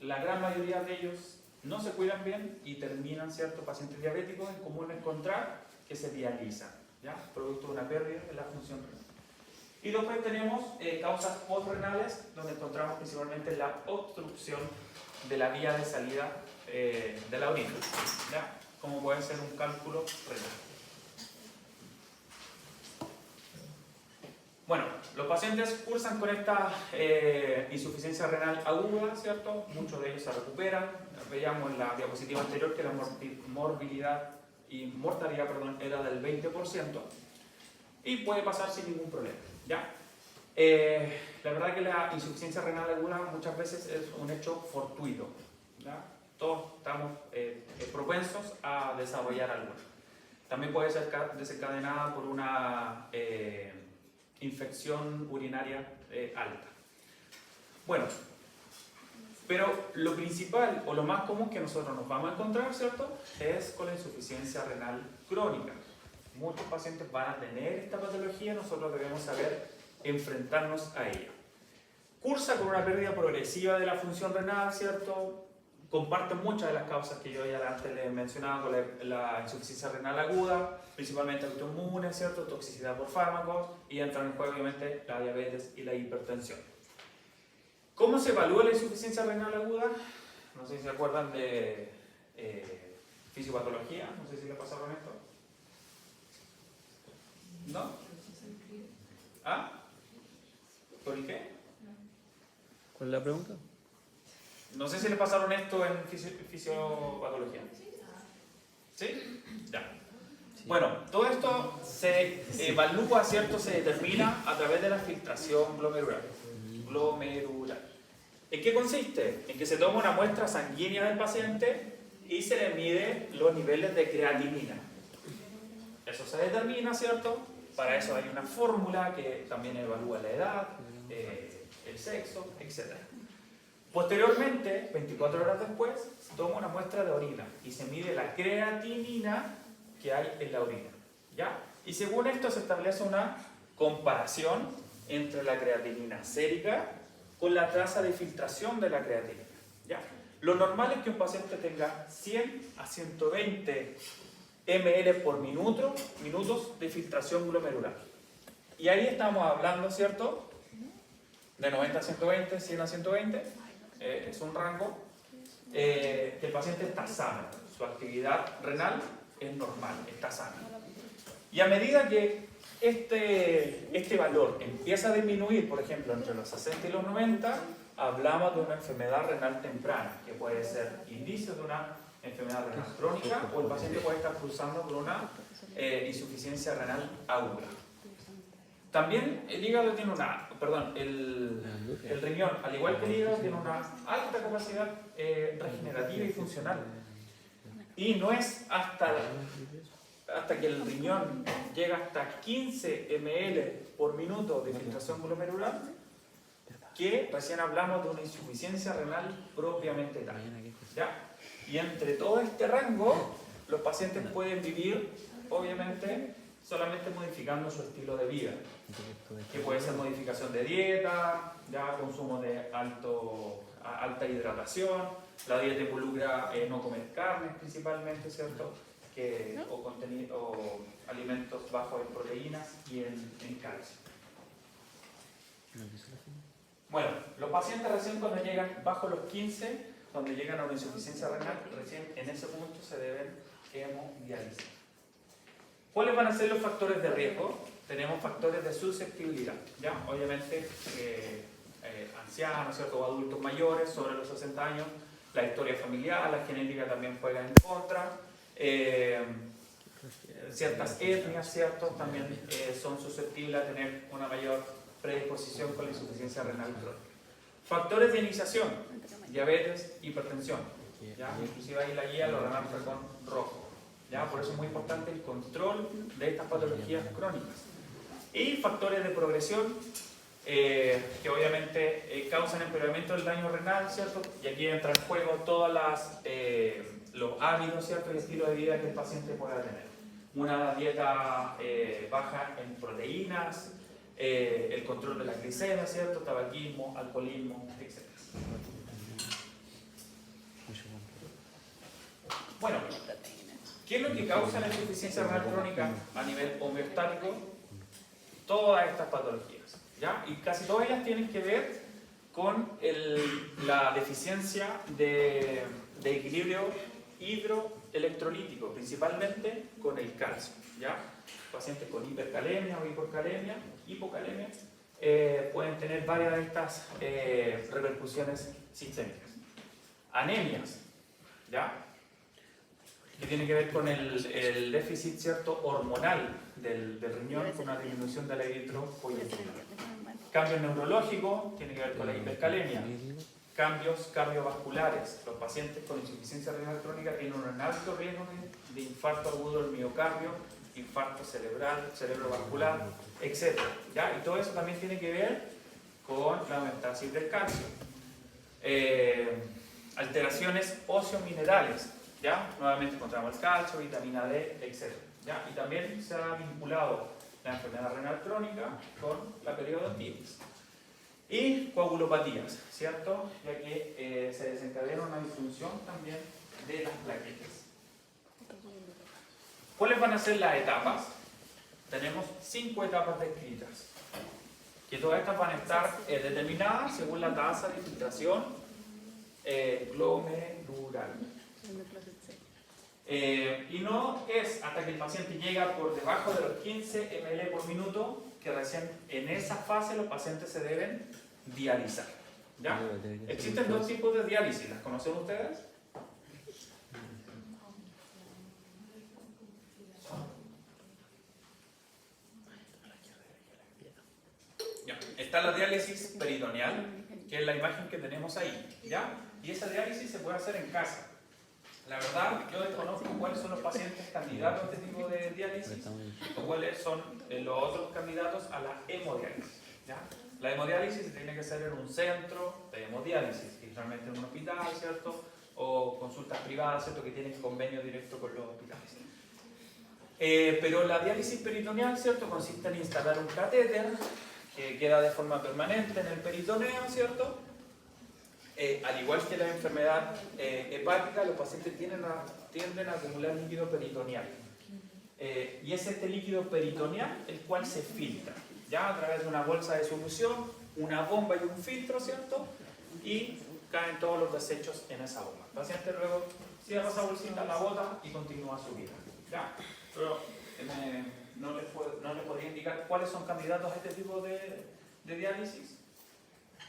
la gran mayoría de ellos no se cuidan bien y terminan, ¿cierto? Pacientes diabéticos es común encontrar que se dializan, ¿ya? Producto de una pérdida de la función renal. Y después tenemos causas postrenales, donde encontramos principalmente la obstrucción de la vía de salida de la orina, ¿ya? Como puede ser un cálculo renal. Bueno, los pacientes cursan con esta insuficiencia renal aguda, ¿cierto? Muchos de ellos se recuperan. Veíamos en la diapositiva anterior que la mortalidad era del 20% y puede pasar sin ningún problema, ¿ya? La verdad que la insuficiencia renal aguda muchas veces es un hecho fortuito, ¿ya? Todos estamos propensos a desarrollar alguna. También puede ser desencadenada por una infección urinaria alta. Bueno, pero lo principal o lo más común que nosotros nos vamos a encontrar, ¿cierto?, es con la insuficiencia renal crónica. Muchos pacientes van a tener esta patología, nosotros debemos saber enfrentarnos a ella. Cursa con una pérdida progresiva de la función renal, ¿cierto? Comparten muchas de las causas que yo ya antes les mencionaba con la insuficiencia renal aguda, principalmente autoinmune, ¿cierto? Toxicidad por fármacos, y entran en juego obviamente la diabetes y la hipertensión. ¿Cómo se evalúa la insuficiencia renal aguda? No sé si se acuerdan de fisiopatología, no sé si le pasaron esto. ¿No? ¿Ah? ¿Por qué? ¿Cuál es la pregunta? No sé si le pasaron esto en fisiopatología. ¿Sí? Ya. Bueno, todo esto se evalúa, ¿cierto? Se determina a través de la filtración glomerular. ¿En qué consiste? En que se toma una muestra sanguínea del paciente y se le mide los niveles de creatinina. Eso se determina, ¿cierto? Para eso hay una fórmula que también evalúa la edad, el sexo, etc. Posteriormente, 24 horas después, se toma una muestra de orina y se mide la creatinina que hay en la orina, ¿ya? Y según esto se establece una comparación entre la creatinina sérica con la tasa de filtración de la creatinina, ¿ya? Lo normal es que un paciente tenga 100 a 120 ml por minutos de filtración glomerular. Y ahí estamos hablando, ¿cierto?, de 90 a 120, 100 a 120, es un rango que el paciente está sano, su actividad renal es normal, está sana. Y a medida que este valor empieza a disminuir, por ejemplo, entre los 60 y los 90, hablamos de una enfermedad renal temprana, que puede ser indicio de una enfermedad renal crónica o el paciente puede estar cruzando por una insuficiencia renal aguda. También el hígado tiene el riñón, al igual que el hígado, tiene una alta capacidad regenerativa y funcional. Y no es hasta que el riñón llega hasta 15 ml por minuto de filtración glomerular que recién hablamos de una insuficiencia renal propiamente tal. ¿Ya? Y entre todo este rango, los pacientes pueden vivir, obviamente, solamente modificando su estilo de vida, que puede ser modificación de dieta, ya consumo de alta hidratación, la dieta involucra no comer carnes principalmente, ¿cierto? O alimentos bajos en proteínas y en calcio. Bueno, los pacientes recién cuando llegan bajo los 15, donde llegan a una insuficiencia renal, recién en ese punto se deben hemodializar. ¿Cuáles van a ser los factores de riesgo? Tenemos factores de susceptibilidad, ¿ya? Obviamente ancianos, ¿cierto? O adultos mayores sobre los 60 años, la historia familiar, la genética también juega en contra, ciertas etnias, ¿cierto? También son susceptibles a tener una mayor predisposición con la insuficiencia renal crónica. Factores de iniciación, diabetes, hipertensión, ¿ya? Inclusive ahí la guía lo remarca con rojo. ¿Ya? Por eso es muy importante el control de estas patologías crónicas. Y factores de progresión que obviamente causan empeoramiento del daño renal, ¿cierto? Y aquí entra en juego todos los hábitos, ¿cierto? Y estilo de vida que el paciente pueda tener. Una dieta baja en proteínas, el control de la glicemia, ¿cierto? Tabaquismo, alcoholismo, etc. Bueno, ¿qué es lo que causa la insuficiencia renal crónica a nivel homeostático? Todas estas patologías, ¿ya? Y casi todas ellas tienen que ver con la deficiencia de equilibrio hidroelectrolítico, principalmente con el calcio, ¿ya? Pacientes con hipercalemia o hipocalemia pueden tener varias de estas repercusiones sistémicas. Anemias, ¿ya? Que tiene que ver con el déficit, ¿cierto? Hormonal del riñón, con una disminución de la eritropoyetina. Cambios neurológicos, tiene que ver con la hipercalemia. Cambios cardiovasculares. Los pacientes con insuficiencia renal crónica tienen un alto riesgo de infarto agudo del miocardio, infarto cerebral, cerebrovascular, etc. ¿Ya? Y todo eso también tiene que ver con la homeostasis del calcio. Alteraciones óseo-minerales. ¿Ya? Nuevamente encontramos el calcio, vitamina D, etc. ¿Ya? Y también se ha vinculado la enfermedad renal crónica con la periodontitis. Y coagulopatías, ¿cierto? Ya que se desencadena una disfunción también de las plaquetas. ¿Cuáles van a ser las etapas? Tenemos 5 etapas descritas, que todas estas van a estar determinadas según la tasa de filtración glomerular. Y no es hasta que el paciente llega por debajo de los 15 ml por minuto que recién en esa fase los pacientes se deben dializar. ¿Ya? Existen 2 tipos de diálisis, ¿las conocen ustedes? Ya. Está la diálisis peritoneal, que es la imagen que tenemos ahí, ¿ya? Y esa diálisis se puede hacer en casa. La verdad, yo desconozco cuáles son los pacientes candidatos a este tipo de diálisis o cuáles son los otros candidatos a la hemodiálisis, ¿ya? La hemodiálisis tiene que ser en un centro de hemodiálisis, generalmente en un hospital, ¿cierto? O consultas privadas, ¿cierto? Que tienen convenio directo con los hospitales. Pero la diálisis peritoneal, ¿cierto? Consiste en instalar un catéter que queda de forma permanente en el peritoneo, ¿cierto? Al igual que la enfermedad hepática, los pacientes tienden a acumular líquido peritoneal. Y es este líquido peritoneal el cual se filtra, ya a través de una bolsa de solución una bomba y un filtro, ¿cierto? Y caen todos los desechos en esa bomba. El paciente luego cierra esa bolsita, la bota y continúa su vida. ¿Ya? Pero no les podría indicar cuáles son candidatos a este tipo de diálisis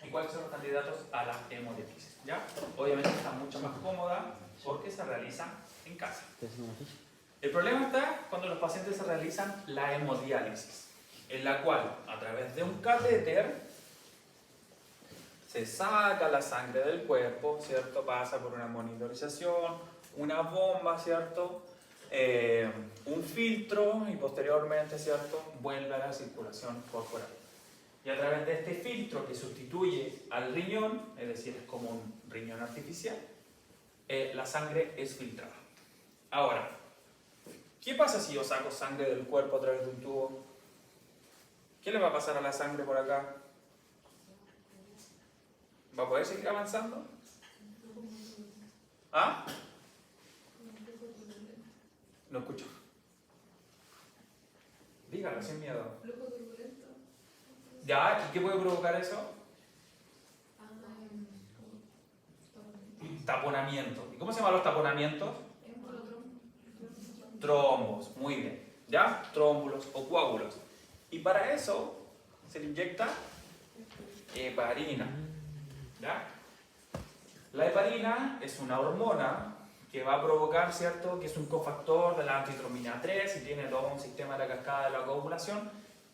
y cuáles son los candidatos a la hemodiálisis. ¿Ya? Obviamente está mucho más cómoda porque se realiza en casa. El problema está cuando los pacientes se realizan la hemodiálisis, en la cual a través de un catéter se saca la sangre del cuerpo, ¿cierto? Pasa por una monitorización, una bomba, ¿cierto? Un filtro y posteriormente, ¿cierto? Vuelve a la circulación corporal. Y a través de este filtro que sustituye al riñón, es decir, es como un riñón artificial, la sangre es filtrada. Ahora, ¿qué pasa si yo saco sangre del cuerpo a través de un tubo? ¿Qué le va a pasar a la sangre por acá? ¿Va a poder seguir avanzando? ¿Ah? No escucho. Dígalo, sin miedo. ¿Ya? ¿Y qué puede provocar eso? Taponamiento. ¿Y cómo se llaman los taponamientos? Trombos. Muy bien. ¿Ya? Trómbulos o coágulos. Y para eso se le inyecta heparina. ¿Ya? La heparina es una hormona que va a provocar, ¿cierto?, que es un cofactor de la antitrombina 3 y tiene todo un sistema de la cascada de la coagulación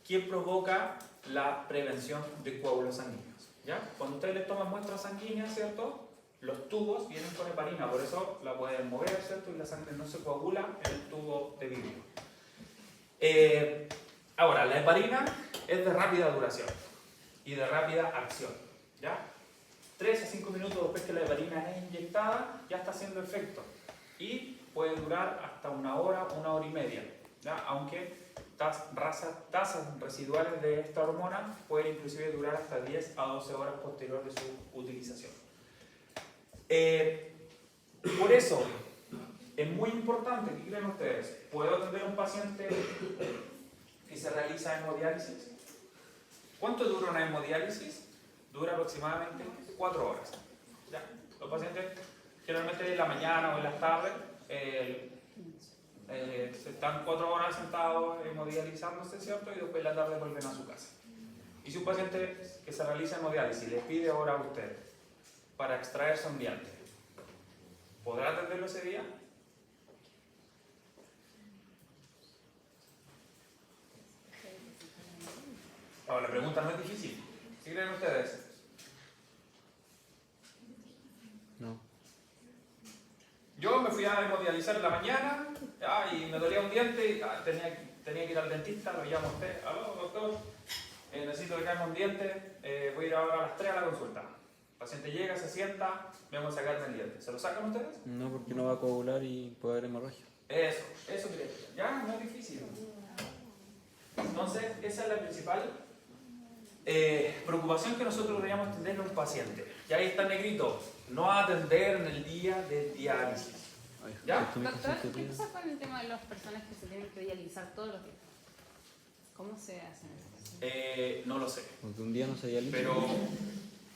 que provoca la prevención de coágulos sanguíneos. ¿Ya? Cuando ustedes les toman muestras sanguíneas, ¿cierto?, los tubos vienen con heparina, por eso la pueden mover, ¿cierto?, y la sangre no se coagula en el tubo de vidrio. Ahora, la heparina es de rápida duración y de rápida acción. ¿Ya? 3 a 5 minutos después que la heparina es inyectada, ya está haciendo efecto. Y puede durar hasta 1 hora, 1 hora y media. ¿Ya? Aunque tasas residuales de esta hormona pueden inclusive durar hasta 10 a 12 horas posterior de su utilización. Por eso, es muy importante, ¿qué creen ustedes? ¿Puedo atender a un paciente que se realiza hemodiálisis? ¿Cuánto dura una hemodiálisis? Dura aproximadamente 4 horas. ¿Ya? Los pacientes generalmente en la mañana o en las tardes están 4 horas sentados hemodializándose, ¿cierto? Y después en la tarde vuelven a su casa. Y si un paciente que se realiza hemodiálisis le pide ahora a usted para extraer su ambiente, ¿podrá atenderlo ese día? Ahora, la pregunta no es difícil. ¿Qué creen ustedes? No. Yo me fui a hemodializar en la mañana y me dolía un diente y tenía que ir al dentista, lo llamo a usted. Aló, doctor, necesito que caiga un diente, voy a ir ahora a las 3 a la consulta. El paciente llega, se sienta, vengo a sacarme el diente. ¿Se lo sacan ustedes? No, porque no va a coagular y puede haber hemorragia. Eso quería decir. Ya, no es difícil. Entonces, esa es la principal preocupación que nosotros deberíamos tener en un paciente. Y ahí está negrito, no atender en el día de diálisis. ¿Ya? Doctor, ¿qué pasa con el tema de las personas que se tienen que dializar todos los días? ¿Cómo se hacen eso? No lo sé. Porque un día no se dializa. Pero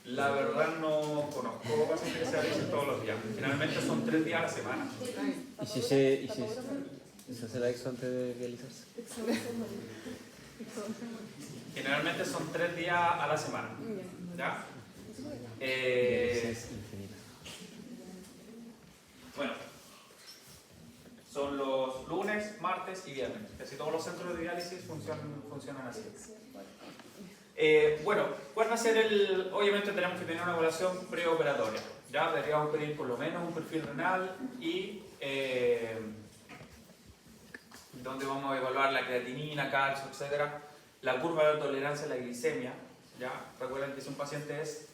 la verdad no conozco pacientes que se realicen todos los días. Generalmente son 3 días a la semana. ¿Y si se hace la exo antes de dializarse? Generalmente son 3 días a la semana. ¿Ya? Es infinita. Bueno, son los lunes, martes y viernes. Casi todos los centros de diálisis funcionan así. Bueno, ¿cuál va a ser el...? Obviamente tenemos que tener una evaluación preoperatoria. Ya deberíamos pedir por lo menos un perfil renal y donde vamos a evaluar la creatinina, calcio, etcétera, la curva de tolerancia a la glicemia. Ya recuerden que si un paciente es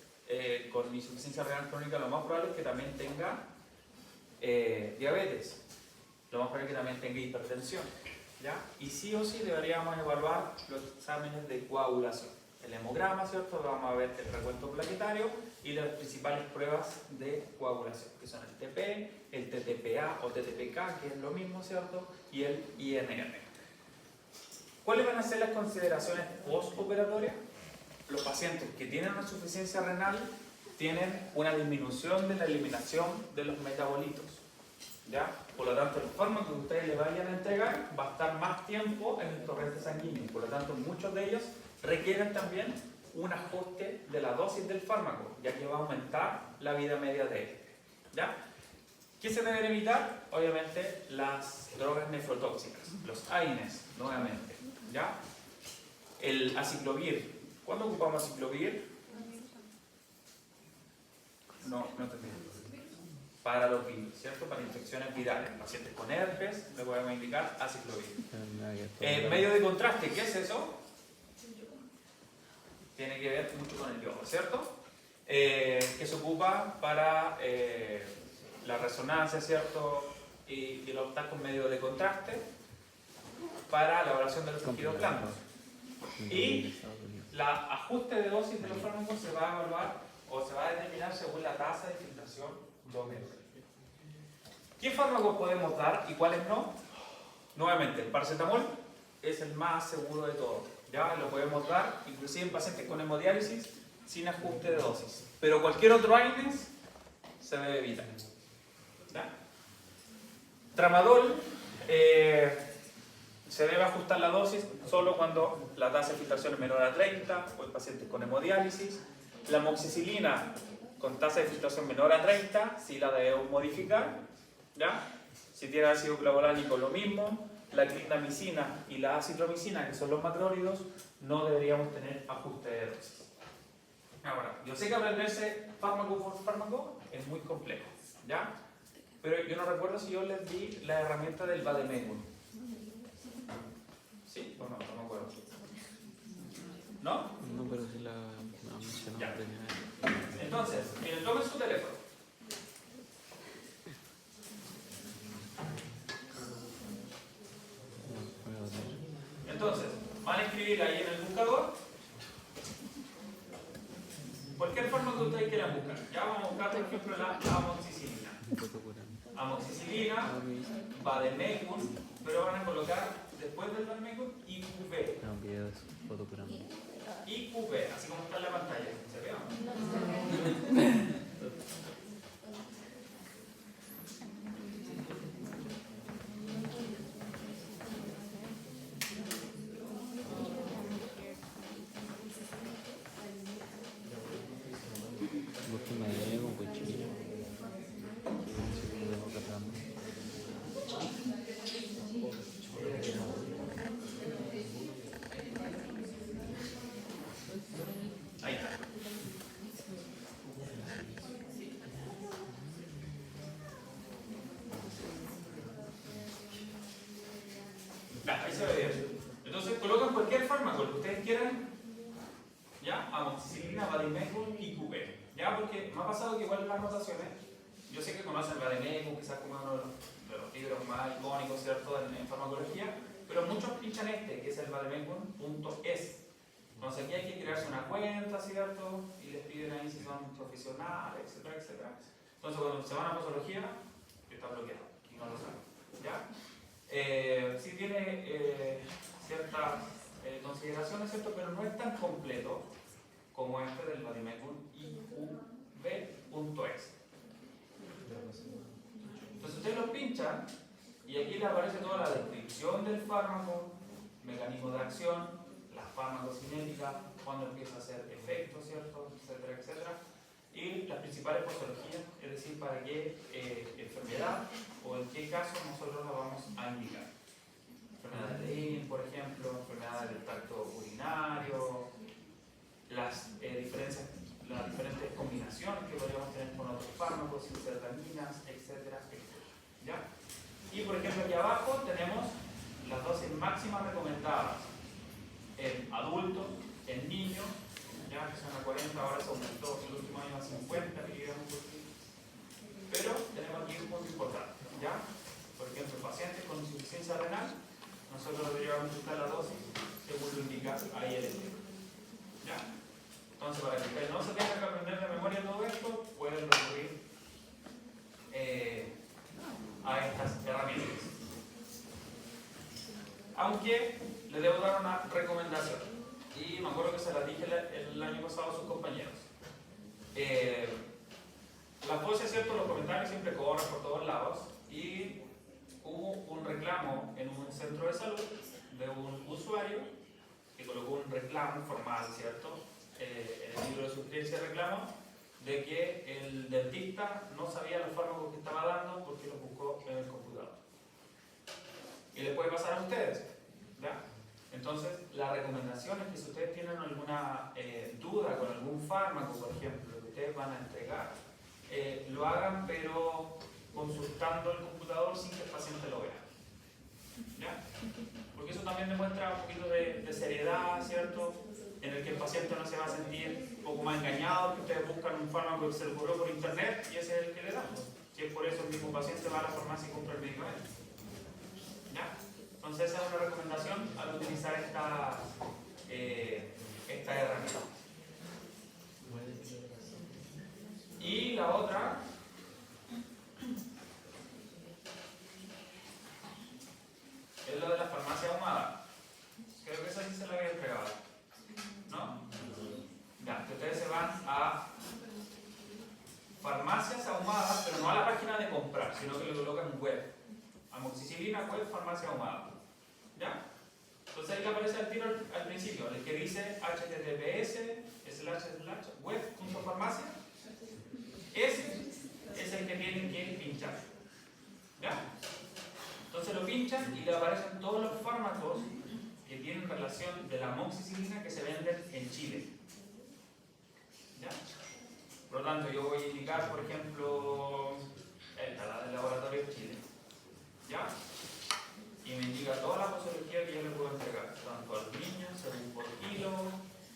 con insuficiencia renal crónica, lo más probable es que también tenga diabetes, lo más probable es que también tenga hipertensión. ¿Ya? Y sí o sí deberíamos evaluar los exámenes de coagulación. El hemograma, ¿cierto? Vamos a ver el recuento plaquetario y las principales pruebas de coagulación, que son el TP, el TTPA o TTPK, que es lo mismo, ¿cierto? Y el INR. ¿Cuáles van a ser las consideraciones postoperatorias? los pacientes que tienen una insuficiencia renal tienen una disminución de la eliminación de los metabolitos. ¿Ya? Por lo tanto, el fármaco que ustedes le vayan a entregar va a estar más tiempo en el torrente sanguíneo. Por lo tanto, muchos de ellos requieren también un ajuste de la dosis del fármaco, ya que va a aumentar la vida media de él. ¿Ya? ¿Qué se deben evitar? Obviamente las drogas nefrotóxicas, los AINES, nuevamente. ¿Ya? El aciclovir. ¿Cuándo ocupamos aciclovir? No entendí. Para los virus, ¿cierto? Para infecciones virales. Pacientes con herpes, le podemos indicar aciclovir. Medio de contraste, ¿qué es eso? Tiene que ver mucho con el yodo, ¿cierto? Que se ocupa para la resonancia, ¿cierto? Y el optar con medio de contraste para la elaboración de los tejidos blandos. Y la ajuste de dosis de los fármacos se va a evaluar o se va a determinar según la tasa de filtración doble. ¿Qué fármacos podemos dar y cuáles no? Nuevamente, el paracetamol es el más seguro de todos. Ya lo podemos dar inclusive en pacientes con hemodiálisis sin ajuste de dosis. Pero cualquier otro AINES se debe evitar. ¿Ya? Tramadol se debe ajustar la dosis solo cuando la tasa de filtración es menor a 30 o en pacientes con hemodiálisis. La amoxicilina con tasa de filtración menor a 30 sí la debemos modificar. ¿Ya? Si tiene ácido clavulánico lo mismo. La clindamicina y la acitromicina, que son los macrólidos, no deberíamos tener ajuste de dosis. Ahora, yo sé que aprenderse fármaco por fármaco es muy complejo, ¿ya? Pero yo no recuerdo si yo les di la herramienta del vademecum. ¿Sí o no? No me acuerdo. ¿No? No, pero sí la mencionó. Ya. Entonces, miren, tomen su teléfono. Entonces, van a escribir ahí en el buscador cualquier fármaco que ustedes quieran buscar. Ya vamos a buscar, por ejemplo, la amoxicilina. Amoxicilina, vademecum, pero van a colocar después del vademecum IQV. No, video es fotograma. IQV, así como está en la pantalla. ¿Se ve o no? Búsqueme ahí con cuchillo. Ahí está. Ahí se ve bien. Entonces colocan cualquier fármaco que ustedes quieran, ¿ya? Amoxicilina, vademecum y IQV. ¿Ya? Porque me ha pasado que igual en las notaciones, yo sé que conocen vademecum, quizás como uno de los libros más icónicos, ¿cierto? En farmacología, pero muchos pinchan este, que es el vademecum.es. Entonces aquí hay que crearse una cuenta, ¿cierto? Y les piden ahí si son profesionales, etcétera, etcétera. Entonces cuando se van a posología, está bloqueado y no lo saben, ¿ya? Sí tiene ciertas consideraciones, ¿cierto? Pero no es tan completo como este del vademecum IQV.es. Entonces ustedes lo pinchan y aquí les aparece toda la descripción del fármaco, mecanismo de acción, la farmacocinética, cuándo empieza a hacer efecto, ¿cierto? Etcétera, etcétera. Y las principales posologías, es decir, para qué enfermedad o en qué caso nosotros la vamos a indicar. Enfermedades de Lyme, por ejemplo, enfermedades del tracto urinario, las diferentes combinaciones que podríamos tener con otros fármacos, serotoninas, etcétera, etcétera. ¿Ya? Y por ejemplo, aquí abajo tenemos las dosis máximas recomendadas en adultos, en niños, ya que son a 40, ahora se aumentó en el último año a 50 miligramos por kilo. Pero tenemos aquí un punto importante, ¿ya? Por ejemplo, pacientes con insuficiencia renal, nosotros deberíamos ajustar la dosis según lo indica ahí el estudio. ¿Ya? Entonces, para que ustedes no se tengan que aprender de memoria todo esto, pueden recurrir a estas herramientas. Aunque les debo dar una recomendación. Y y me acuerdo que se las dije el año pasado a sus compañeros. Las voces, ¿cierto? Los comentarios siempre corren por todos lados y hubo un reclamo en un centro de salud de un usuario que colocó un reclamo formal, ¿cierto? En el libro de sugerencia de reclamo de que el dentista no sabía los fármacos que estaba dando porque los buscó en el computador. Y les puede pasar a ustedes, ¿ya? Entonces, la recomendación es que si ustedes tienen alguna duda con algún fármaco, por ejemplo, que ustedes van a entregar, lo hagan pero consultando el computador sin que el paciente lo vea, ¿ya? Porque eso también demuestra un poquito de seriedad, ¿cierto? En el que el paciente no se va a sentir un poco más engañado, que ustedes buscan un fármaco que se le ocurrió por internet y ese es el que le damos. Si es por eso el mismo paciente va a la farmacia y compra el medicamento, ¿ya? Entonces esa es una recomendación al utilizar esta herramienta. Y la otra es lo de la farmacia ahumada. Creo que esa sí se la había entregado, ¿no? Ya, que ustedes se van a farmacias ahumadas, pero no a la página de comprar, sino que lo colocan en web. Amoxicilina web farmacia ahumada. ¿Ya? Entonces ahí le aparece el tiro al principio, el que dice https://web.farmacia. Ese es el que tienen que pinchar. ¿Ya? Entonces lo pinchan y le aparecen todos los fármacos que tienen relación de la amoxicilina que se venden en Chile. ¿Ya? Por lo tanto, yo voy a indicar, por ejemplo, la del laboratorio de Chile. ¿Ya? Y me indica toda la posología que yo le puedo entregar, tanto a los niños, según por kilo,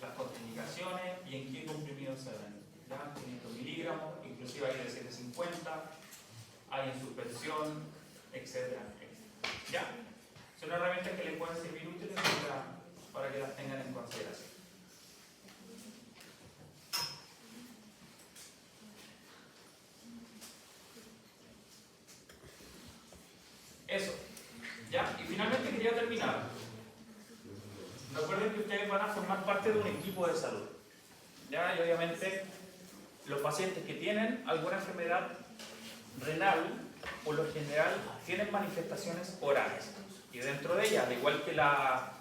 las contraindicaciones y en qué comprimidos se ven. ¿Ya? 500 miligramos, inclusive hay de 750, hay en suspensión, etcétera, etcétera. ¿Ya? Son herramientas que les pueden servir útiles para que las tengan en consideración. Eso. ¿Ya? Y finalmente quería terminar. Recuerden que ustedes van a formar parte de un equipo de salud. ¿Ya? Y obviamente los pacientes que tienen alguna enfermedad renal, por lo general, tienen manifestaciones orales. Y dentro de ellas, al igual que la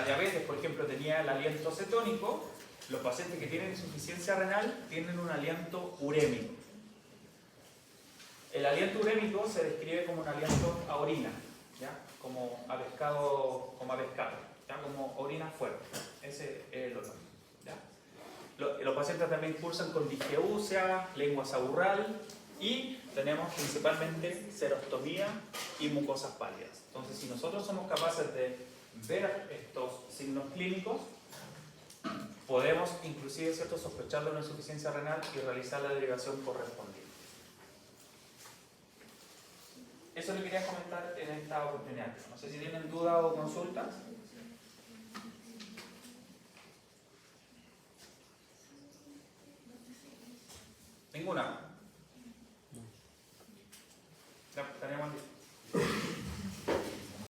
diabetes, por ejemplo, tenía el aliento cetónico, los pacientes que tienen insuficiencia renal tienen un aliento urémico. El aliento urémico se describe como un aliento a orina, ¿ya? Como a pescado, ¿ya? Como orina fuerte. Ese es el olor, ¿ya? Los pacientes también cursan con disgeusia, lengua saburral y tenemos principalmente serostomía y mucosas pálidas. Entonces, si nosotros somos capaces de ver estos signos clínicos, podemos inclusive, ¿cierto?, sospechar de una insuficiencia renal y realizar la derivación correspondiente. Eso le quería comentar en esta oportunidad. No sé si tienen dudas o consultas. ¿Ninguna?